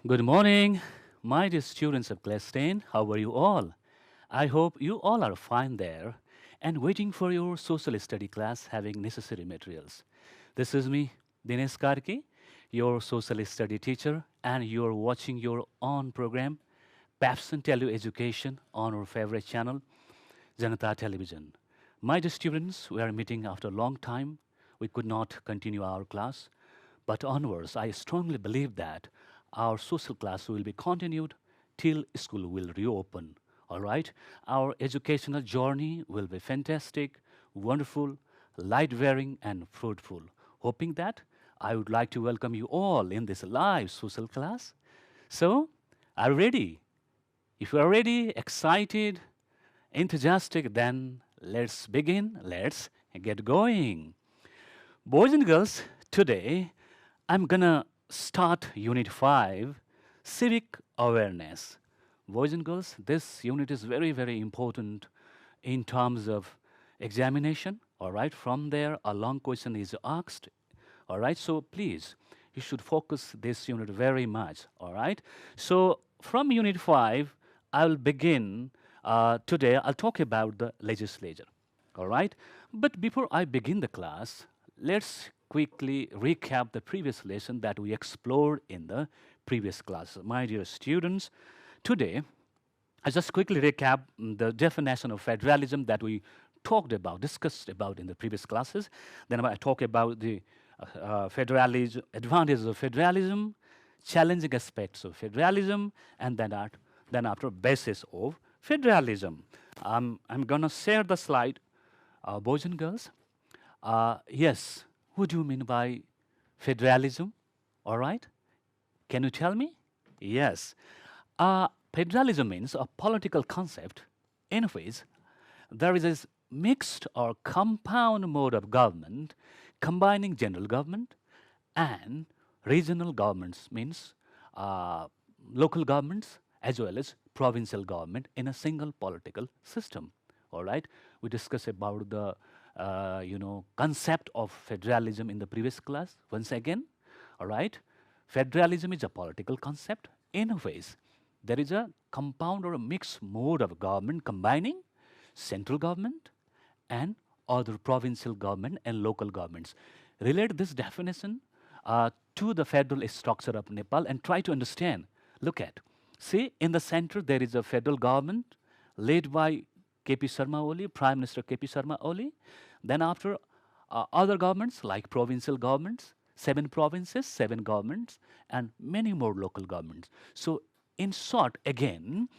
Good morning, my dear students of class 10. How are you all? I hope you all are fine there and waiting for your social study class having necessary materials. This is me, Dinesh Karki, your social study teacher, and you're watching your own program, PABSON Telu Education, on our favorite channel, Janata Television. My dear students, we are meeting after a long time. We could not continue our class, but onwards, I strongly believe that our social class will be continued till school will reopen. All right? Our educational journey will be fantastic, wonderful, light-bearing, and fruitful. Hoping that I would like to welcome you all in this live social class. So, are you ready? If you are ready, excited, enthusiastic, then let's begin. Let's get going. Boys and girls, today I'm gonna start Unit 5 Civic Awareness. Boys and girls, this unit is very, very important in terms of examination. All right, from there, a long question is asked. All right, so please, you should focus this unit very much. All right, so from Unit 5, I'll begin today. I'll talk about the legislature. All right, but before I begin the class, let's quickly recap the previous lesson that we explored in the previous class. My dear students, today I just quickly recap the definition of federalism that we talked about, discussed about in the previous classes. Then I talk about the federalism, advantages of federalism, challenging aspects of federalism, and then after basis of federalism. I'm gonna share the slide, boys and girls. Yes, what do you mean by federalism? All right, can you tell me? Yes. Federalism means a political concept in which there is a mixed or compound mode of government combining general government and regional governments, means uh, local governments as well as provincial government in a single political system. All right, we discussed about the concept of federalism in the previous class. Once again, all right, federalism is a political concept in which there is a compound or a mixed mode of government combining central government and other provincial government and local governments. Relate this definition to the federal structure of Nepal and try to understand. Look at, see, in the center there is a federal government led by KP Sharma Oli, Prime Minister KP Sharma Oli. Then after other governments like provincial governments, 7 provinces, 7 governments, and many more local governments. So in short, again,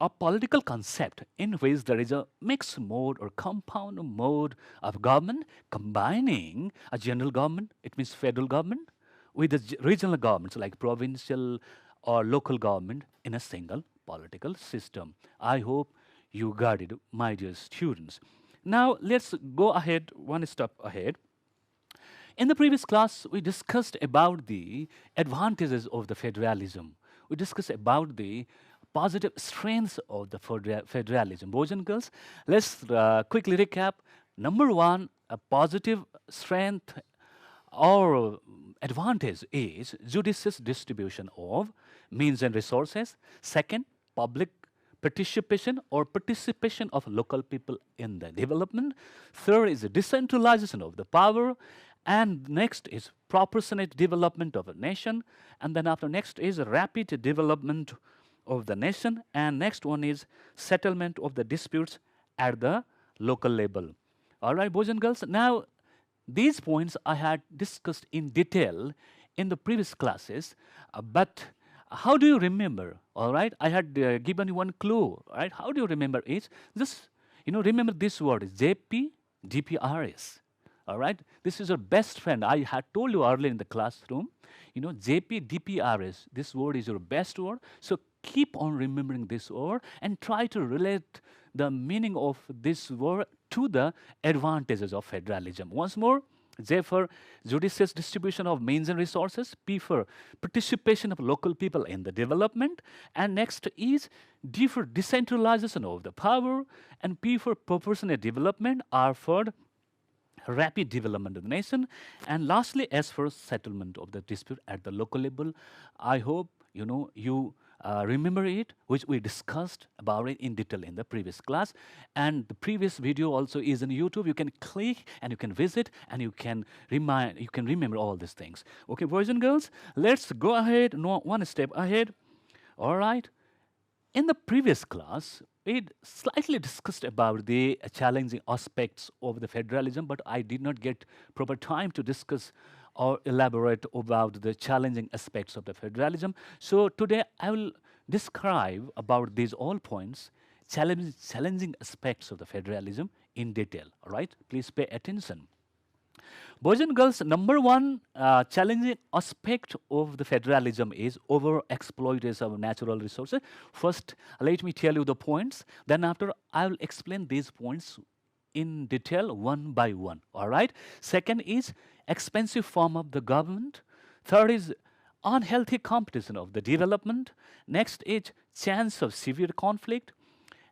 a political concept in which there is a mixed mode or compound mode of government combining a general government, it means federal government, with the regional governments like provincial or local government in a single political system. I hope you got it, my dear students. Now let's go ahead, one step ahead. In the previous class, we discussed about the advantages of the federalism. We discussed about the positive strengths of the federalism. Boys and girls, let's quickly recap. Number one, a positive strength or advantage is judicious distribution of means and resources. Second, public participation or participation of local people in the development. Third is the decentralization of the power. And next is proportionate development of a nation. And then after next is rapid development of the nation. And next one is settlement of the disputes at the local level. All right, boys and girls. Now, these points I had discussed in detail in the previous classes, but how do you remember? All right, I had given you one clue. Right, how do you remember it? Just remember this word is JPDPRS. All right, this is your best friend. I had told you earlier in the classroom. JPDPRS. This word is your best word. So keep on remembering this word and try to relate the meaning of this word to the advantages of federalism. Once more, J for judicious distribution of means and resources, P for participation of local people in the development, and next is D for decentralization of the power, and P for proportionate development, R for rapid development of the nation, and lastly, as for settlement of the dispute at the local level. I hope you remember it, which we discussed about it in detail in the previous class, and the previous video also is in YouTube. You can click and you can visit and you can remember all these things. Okay, boys and girls, let's go ahead, no, one step ahead. All right. In the previous class, we slightly discussed about the challenging aspects of the federalism, but I did not get proper time to discuss or elaborate about the challenging aspects of the federalism. So today I will describe about these all points, challenging aspects of the federalism in detail. All right, please pay attention. Boys and girls, number one challenging aspect of the federalism is over exploitation of natural resources. First, let me tell you the points. Then after, I will explain these points in detail one by one. All right. Second is expensive form of the government. Third is unhealthy competition of the development. Next is chance of severe conflict.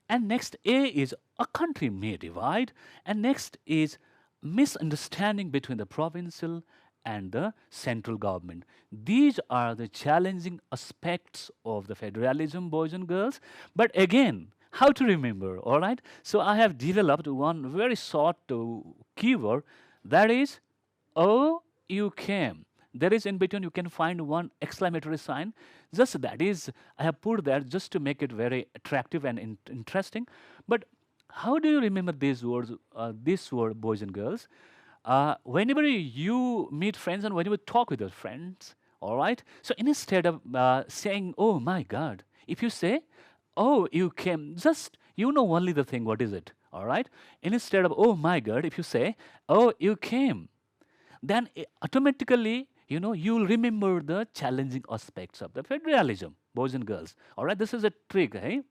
And next A is a country may divide. And next is misunderstanding between the provincial and the central government. These are the challenging aspects of the federalism, boys and girls. But again, how to remember, all right? So I have developed one very short keyword, that is, oh, you came. There is in between, you can find one exclamatory sign. Just that is, I have put there just to make it very attractive and interesting. But how do you remember these words, this word, boys and girls? Whenever you meet friends and whenever you talk with your friends, all right? So instead of saying, oh my God, if you say, oh, you came, just, you know only the thing, what is it, all right? Instead of, oh my God, if you say, oh, you came, then automatically, you'll remember the challenging aspects of the federalism, boys and girls. All right, this is a trick, hey?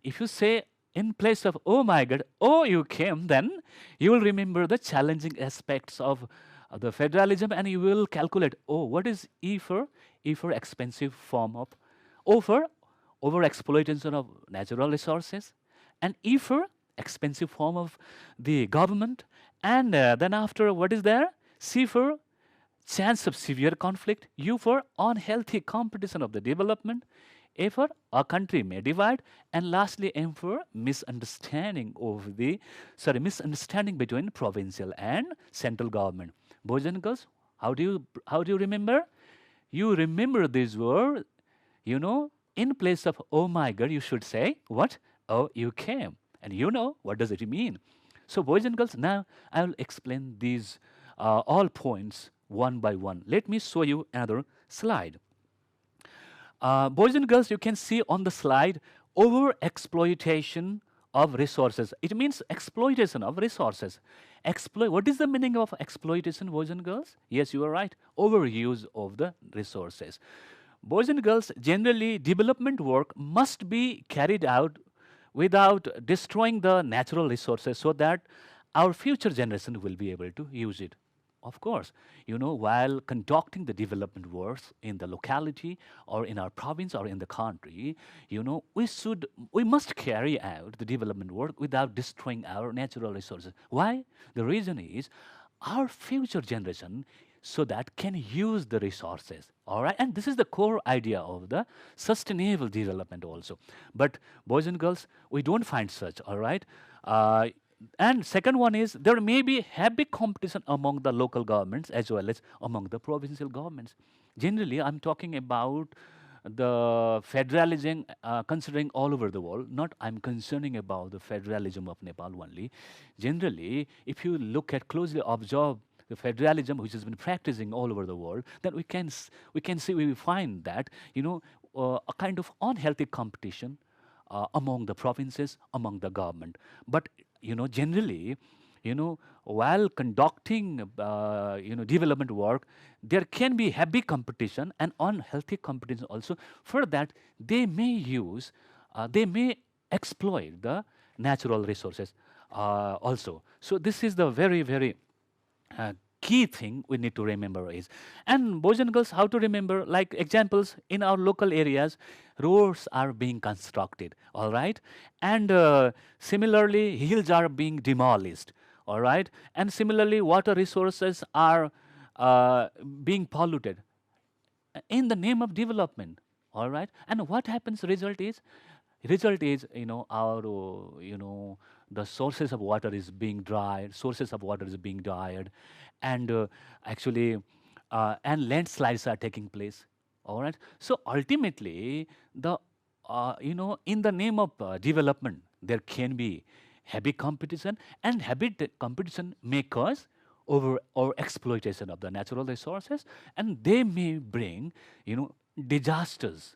If you say, in place of, oh my God, oh, you came, then you will remember the challenging aspects of the federalism and you will calculate, oh, what is E for? E for expensive form of, O for over exploitation of natural resources, and E for expensive form of the government, and then after, what is there? C for chance of severe conflict, U for unhealthy competition of the development, A for a country may divide, and lastly M for misunderstanding between provincial and central government. Boys and girls, how do you remember? You remember this word, in place of oh my God, you should say what? Oh, you came. And what does it mean? So boys and girls, now I will explain these all points one by one. Let me show you another slide. Boys and girls, you can see on the slide over exploitation of resources. It means exploitation of resources. What is the meaning of exploitation, boys and girls? Yes, you are right. Overuse of the resources. Boys and girls, generally development work must be carried out without destroying the natural resources so that our future generation will be able to use it. Of course, while conducting the development works in the locality or in our province or in the country, we must carry out the development work without destroying our natural resources. Why? The reason is our future generation so that can use the resources, all right? And this is the core idea of the sustainable development also. But boys and girls, we don't find such, all right? And second one is there may be heavy competition among the local governments as well as among the provincial governments. Generally, I'm talking about the federalism considering all over the world. Not I'm concerning about the federalism of Nepal only. Generally, if you look at closely observe the federalism which has been practicing all over the world, then we find that a kind of unhealthy competition among the provinces, among the government. But generally, while conducting development work, there can be heavy competition and unhealthy competition also. For that, they may exploit the natural resources also. So this is the very, very key thing we need to remember is. And boys and girls, how to remember, like examples in our local areas, roads are being constructed, all right? And similarly, hills are being demolished, all right? And similarly, water resources are uh, being polluted in the name of development, all right? And what happens? Result is, our the sources of water is being dried, sources of water is being dried, and actually and landslides are taking place, all right? So ultimately, the in the name of development, there can be heavy competition, and heavy competition may cause over or exploitation of the natural resources, and they may bring disasters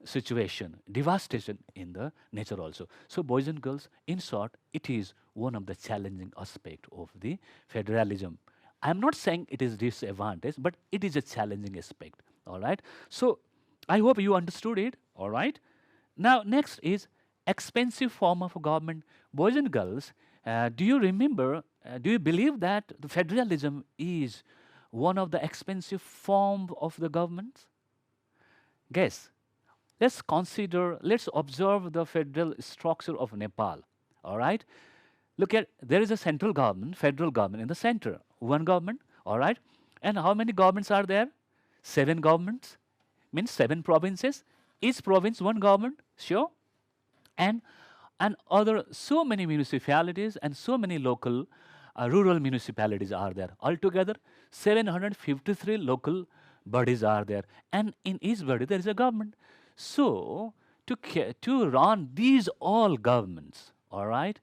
situation, devastation in the nature also. So boys and girls, in short, it is one of the challenging aspect of the federalism. I am not saying it is disadvantage, but it is a challenging aspect. All right. So I hope you understood it. All right. Now next is expensive form of government. Boys and girls, do you remember? Do you believe that the federalism is one of the expensive form of the government? Guess. Let's observe the federal structure of Nepal. All right. Look at, there is a central government, federal government in the center, one government. All right. And how many governments are there? Seven governments, means seven provinces. Each province, one government, sure. And other so many municipalities and so many local rural municipalities are there. Altogether, 753 local bodies are there, and in each body there is a government. So to run these all governments, all right,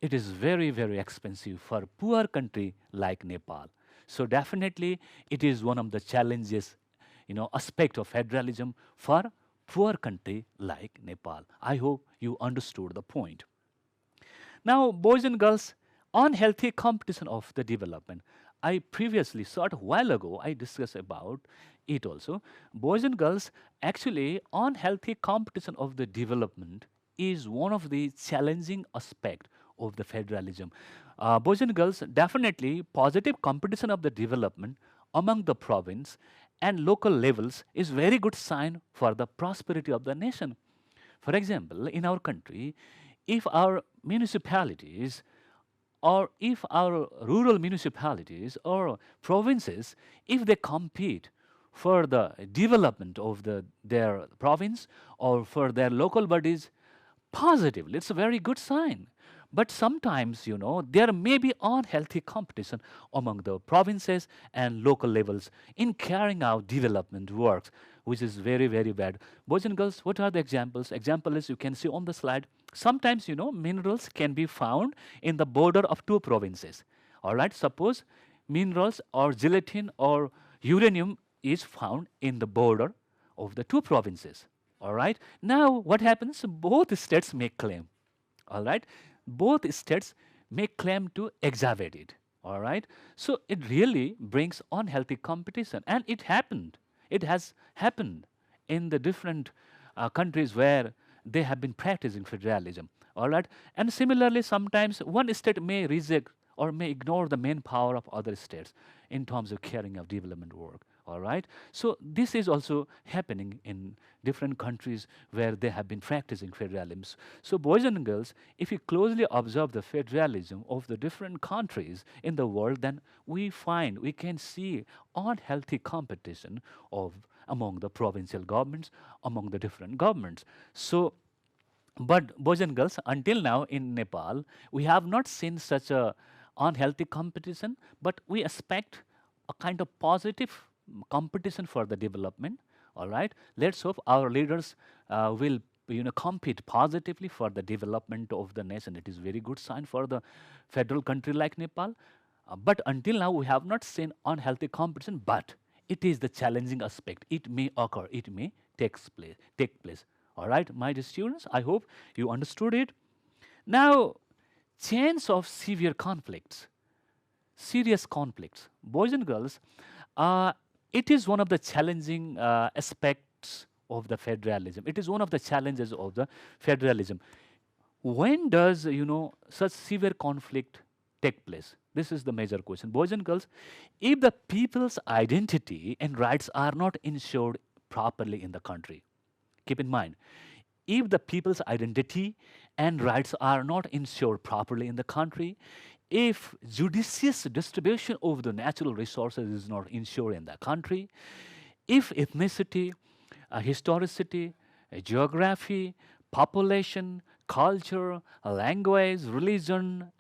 it is very very expensive for poor country like Nepal. So definitely it is one of the challenges, aspect of federalism for poor country like Nepal. I hope you understood the point. Now, boys and girls, unhealthy competition of the development. I previously, short while ago, I discussed about it also. Boys and girls, actually, unhealthy competition of the development is one of the challenging aspect of the federalism. Boys and girls, definitely positive competition of the development among the province and local levels is very good sign for the prosperity of the nation. For example, in our country, if our municipalities or if our rural municipalities or provinces, if they compete for the development of their province or for their local bodies, positively, it's a very good sign. But sometimes, there may be unhealthy competition among the provinces and local levels in carrying out development works, which is very, very bad. Boys and girls, what are the examples? Example is you can see on the slide. Sometimes, minerals can be found in the border of two provinces. All right, suppose minerals or gelatin or uranium is found in the border of the two provinces. All right, now what happens? Both states make claim. All right, both states may claim to excavate it. All right, so it really brings unhealthy competition, and it has happened in the different countries where they have been practicing federalism. All right, and similarly sometimes one state may reject or may ignore the manpower of other states in terms of carrying out development work. All right, so this is also happening in different countries where they have been practicing federalism. So boys and girls, if you closely observe the federalism of the different countries in the world, then we can see unhealthy competition of among the provincial governments, among the different governments. So but boys and girls, until now in Nepal, we have not seen such a unhealthy competition, but we expect a kind of positive competition for the development. All right, let's hope our leaders will compete positively for the development of the nation. It is very good sign for the federal country like Nepal. But until now, we have not seen unhealthy competition. But it is the challenging aspect. It may occur. It may take place. All right, my dear students, I hope you understood it. Now, chance of severe conflicts, serious conflicts. Boys and girls, it is one of the challenging aspects of the federalism. It is one of the challenges of the federalism. When does, such severe conflict take place? This is the major question. Boys and girls, if the people's identity and rights are not ensured properly in the country, keep in mind, if the people's identity and rights are not ensured properly in the country, if judicious distribution of the natural resources is not ensured in the country, if ethnicity, historicity, geography, population, culture, language, religion,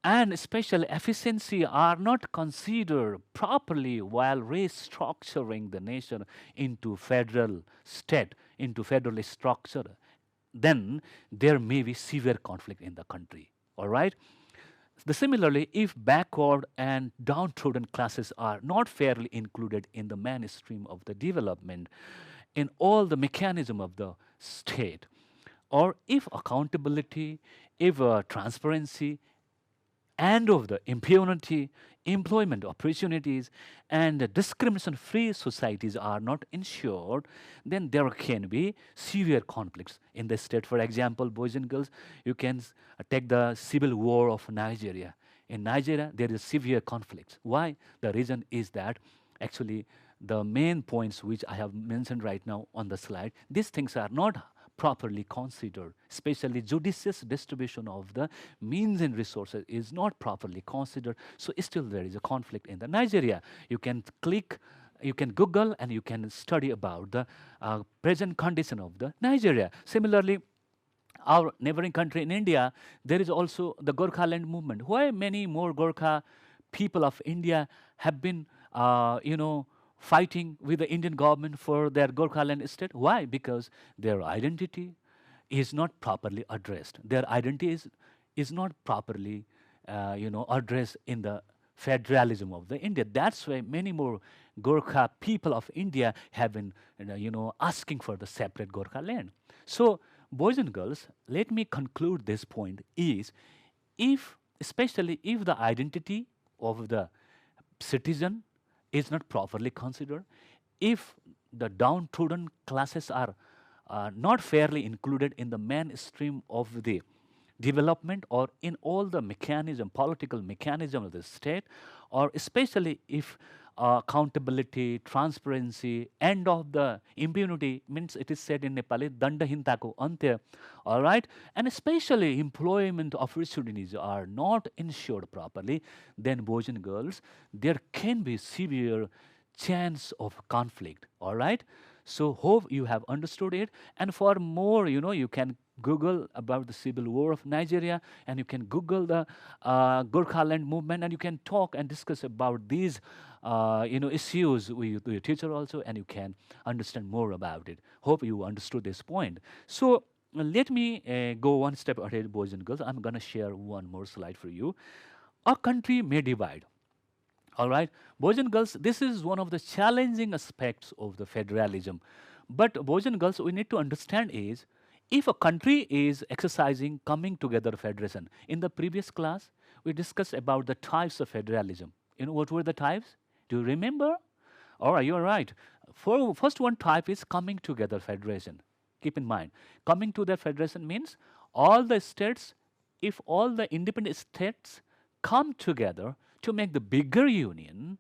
and especially efficiency are not considered properly while restructuring the nation into federal state, into federal structure, then there may be severe conflict in the country. All right. Similarly, if backward and downtrodden classes are not fairly included in the mainstream of the development, in all the mechanism of the state, or if accountability, if transparency, and of the impunity, employment opportunities, and discrimination-free societies are not ensured, then there can be severe conflicts in the state. For example, boys and girls, you can take the civil war of Nigeria. In Nigeria, there is severe conflicts. Why? The reason is that actually the main points which I have mentioned right now on the slide, these things are not properly considered, especially judicious distribution of the means and resources is not properly considered. So still there is a conflict in the Nigeria. You can click, you can Google, and you can study about the present condition of the Nigeria. Similarly, our neighboring country in India, there is also the Gorkha land movement. Why many more Gorkha people of India have been, fighting with the Indian government for their Gorkha land state? Why? Because their identity is not properly addressed. Their identity is not properly, addressed in the federalism of the India. That's why many more Gorkha people of India have been, asking for the separate Gorkha land. So, boys and girls, let me conclude this point is, if, especially if the identity of the citizen is not properly considered, if the downtrodden classes are not fairly included in the mainstream of the development or in all the mechanism, political mechanism of the state, or especially if accountability, transparency, end of the impunity, means it is said in Nepali, dandahintako antya, all right, and especially employment opportunities are not ensured properly, then boys and girls, there can be severe chance of conflict, all right. So hope you have understood it, and for more, you can Google about the civil war of Nigeria, and you can Google the Gorkha land movement, and you can talk and discuss about these issues with your teacher also, and you can understand more about it. Hope you understood this point. So let me go one step ahead, boys and girls. I'm gonna share one more slide for you. A country may divide. All right, boys and girls, this is one of the challenging aspects of the federalism. But boys and girls, we need to understand is, if a country is exercising coming together federation, in the previous class, we discussed about the types of federalism. You know what were the types? Do you remember? All right, you're right. First one type is coming together federation. Keep in mind, coming to the federation means all the states, if all the independent states come together to make the bigger union,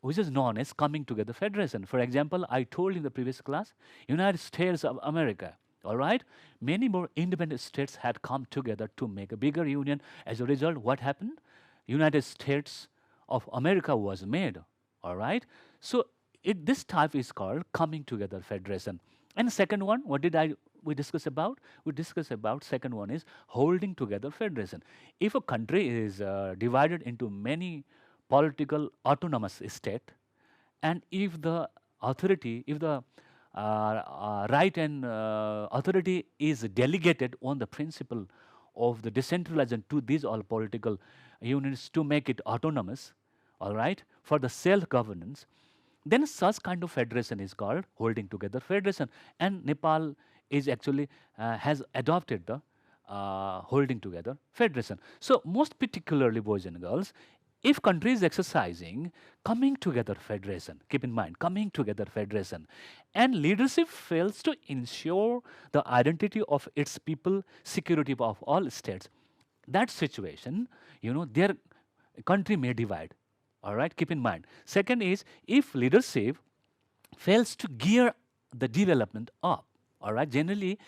which is known as coming together federation. For example, I told in the previous class, United States of America, all right, many more independent states had come together to make a bigger union. As a result, what happened? United States of America was made, all right. So this type is called coming together federation. And second one, what did we discuss about? We discussed about second one is holding together federation. If a country is divided into many political autonomous state, and if the authority, if the right and authority is delegated on the principle of the decentralization to these all political unions to make it autonomous, all right, for the self-governance, then such kind of federation is called holding together federation. And Nepal is actually has adopted the holding together federation. So most particularly, boys and girls, if country is exercising coming together federation, keep in mind, coming together federation, and leadership fails to ensure the identity of its people, security of all states, that situation, their country may divide. All right, keep in mind. Second is, if leadership fails to gear the development up, all right, generally,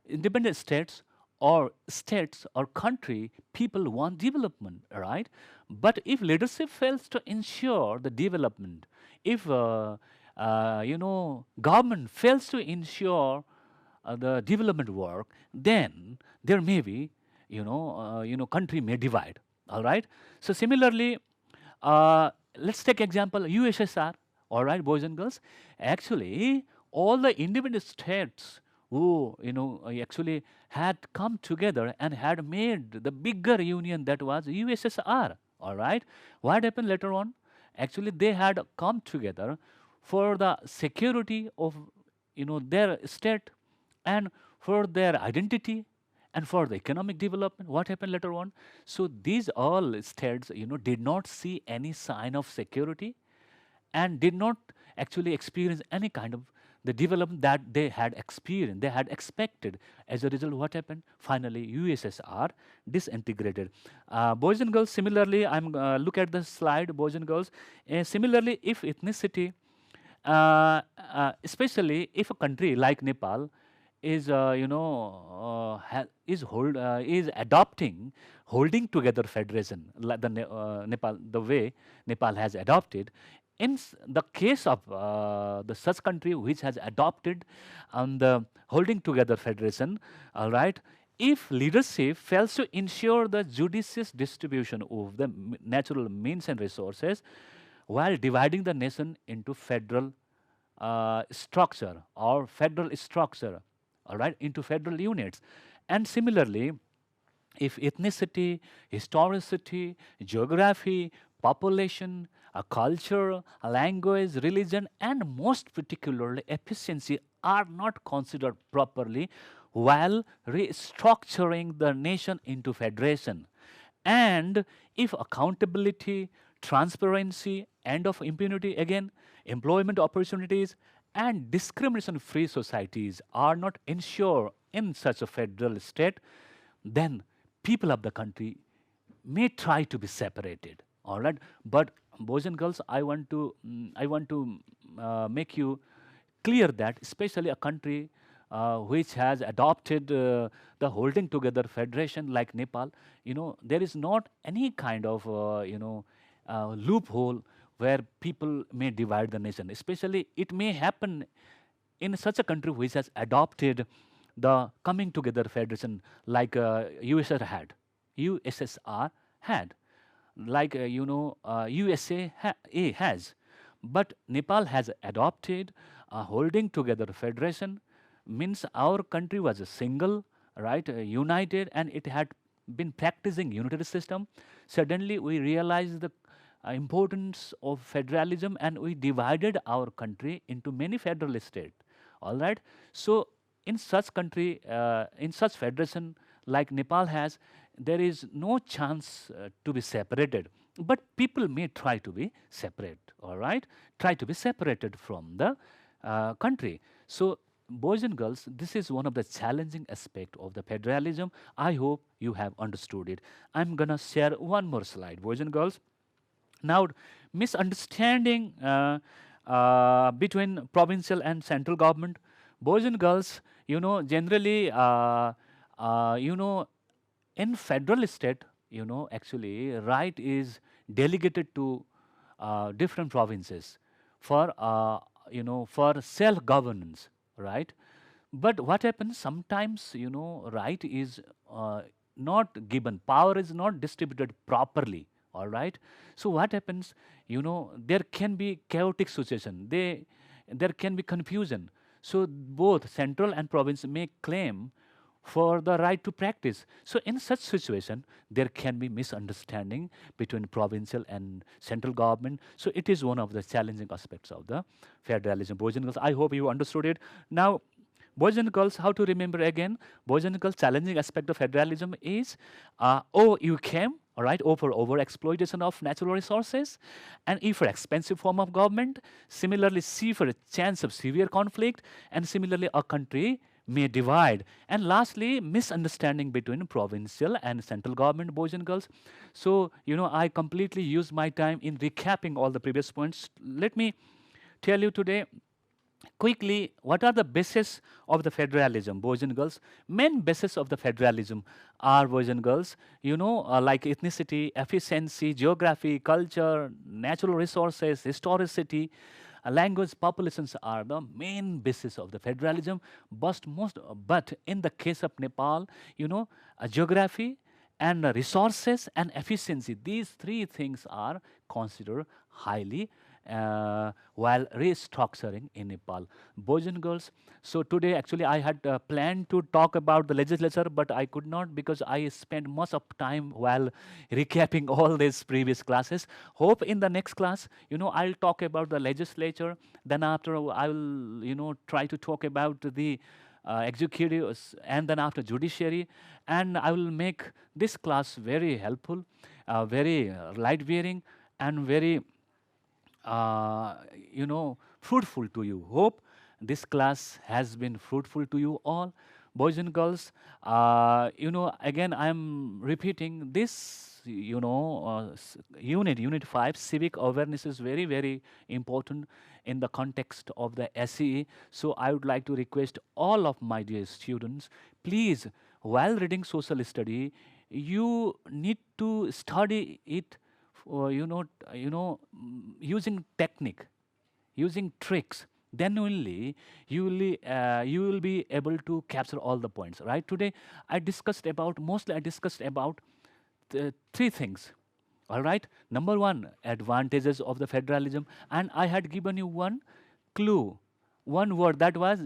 independent states or states or country, people want development, right? But if leadership fails to ensure the development, if government fails to ensure the development work, then there may be, country may divide. All right. So similarly, let's take example USSR. All right, boys and girls. Actually, all the independent states who actually had come together and had made the bigger union that was USSR. All right. What happened later on? Actually, they had come together for the security of their state and for their identity and for the economic development. What happened later on? So these all states did not see any sign of security and did not actually experience any kind of the development that they had experienced, they had expected. As a result, what happened? Finally, USSR disintegrated. Boys and girls, similarly, I'm look at the slide, boys and girls. Similarly, if ethnicity, especially if a country like Nepal is is adopting holding together federation like Nepal, the way Nepal has adopted. In the case of the such country which has adopted the holding together federation, all right, if leadership fails to ensure the judicious distribution of the natural means and resources while dividing the nation into federal structure or federal structure, all right, into federal units. And similarly, if ethnicity, historicity, geography, population, a culture, a language, religion, and most particularly efficiency are not considered properly while restructuring the nation into federation, and if accountability, transparency, end of impunity again, employment opportunities, and discrimination free societies are not ensured in such a federal state, then people of the country may try to be separated. All right, but boys and girls, I want to make you clear that especially a country which has adopted the holding together federation like Nepal, there is not any kind of loophole where people may divide the nation. Especially, it may happen in such a country which has adopted the coming together federation like USSR had, like USA has. But Nepal has adopted a holding together federation, means our country was a single, right, united, and it had been practicing unitary system. Suddenly, we realized the importance of federalism, and we divided our country into many federal states. All right. So, in such country, in such federation like Nepal has, there is no chance to be separated. But people may try to be separate. All right, try to be separated from the country. So, boys and girls, this is one of the challenging aspect of the federalism. I hope you have understood it. I'm gonna share one more slide, boys and girls. Now, misunderstanding between provincial and central government. Boys and girls, generally, in federal state, actually, right is delegated to different provinces for, for self-governance, right? But what happens sometimes, right is not given, power is not distributed properly. All right. So what happens? There can be chaotic situation. There can be confusion. So both central and province may claim for the right to practice. So in such situation, there can be misunderstanding between provincial and central government. So it is one of the challenging aspects of the federalism. Boys and girls, I hope you understood it. Now, boys and girls, how to remember again? Boys and girls, challenging aspect of federalism is O, you came, all right, O for over exploitation of natural resources, and E for expensive form of government. Similarly, C for a chance of severe conflict, and similarly, a country may divide. And lastly, misunderstanding between provincial and central government, boys and girls. So, I completely used my time in recapping all the previous points. Let me tell you today, Quickly, what are the bases of the federalism, boys and girls? Main basis of the federalism are, boys and girls, like ethnicity, efficiency, geography, culture, natural resources, historicity, language, populations are the main basis of the federalism. But in the case of Nepal, geography and resources and efficiency, these three things are considered highly while restructuring in Nepal. Boys and girls, so today actually I had planned to talk about the legislature, but I could not because I spent much of time while recapping all these previous classes. Hope in the next class, I'll talk about the legislature. Then after I will, try to talk about the executive, and then after judiciary, and I will make this class very helpful, very light bearing, and very fruitful to you. Hope this class has been fruitful to you all, boys and girls. Again, I'm repeating this, unit 5, civic awareness is very, very important in the context of the SEE. So I would like to request all of my dear students, please, while reading social study, you need to study it using technique, using tricks. Then only you will be able to capture all the points. Right? Today, I discussed about the three things. All right. Number one, advantages of the federalism, and I had given you one clue, one word that was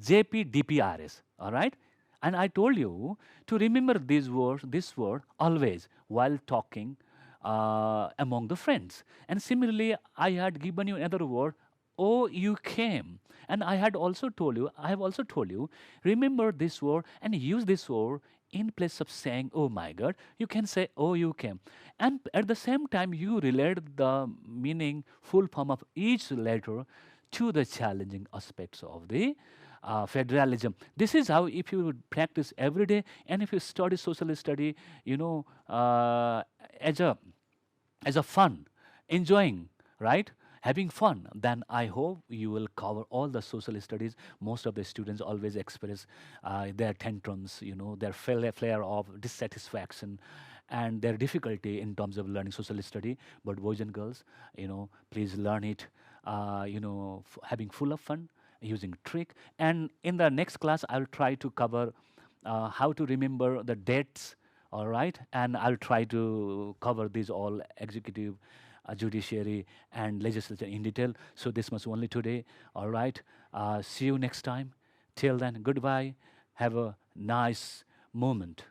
JPDPRS. All right. And I told you to remember this word always while talking among the friends. And similarly, I had given you another word, oh, you came. And I have also told you, remember this word and use this word in place of saying, oh my God, you can say, oh, you came. And at the same time, you relate the meaning, full form of each letter to the challenging aspects of the federalism. This is how, if you would practice every day, and if you study social study, as a fun, enjoying, right? Having fun, then I hope you will cover all the social studies. Most of the students always express their tantrums, their flare of dissatisfaction and their difficulty in terms of learning social study. But boys and girls, please learn it, having full of fun, using trick. And in the next class, I'll try to cover how to remember the dates, all right? And I'll try to cover these all executive, judiciary, and legislature in detail. So this much only today, all right? See you next time. Till then, goodbye. Have a nice moment.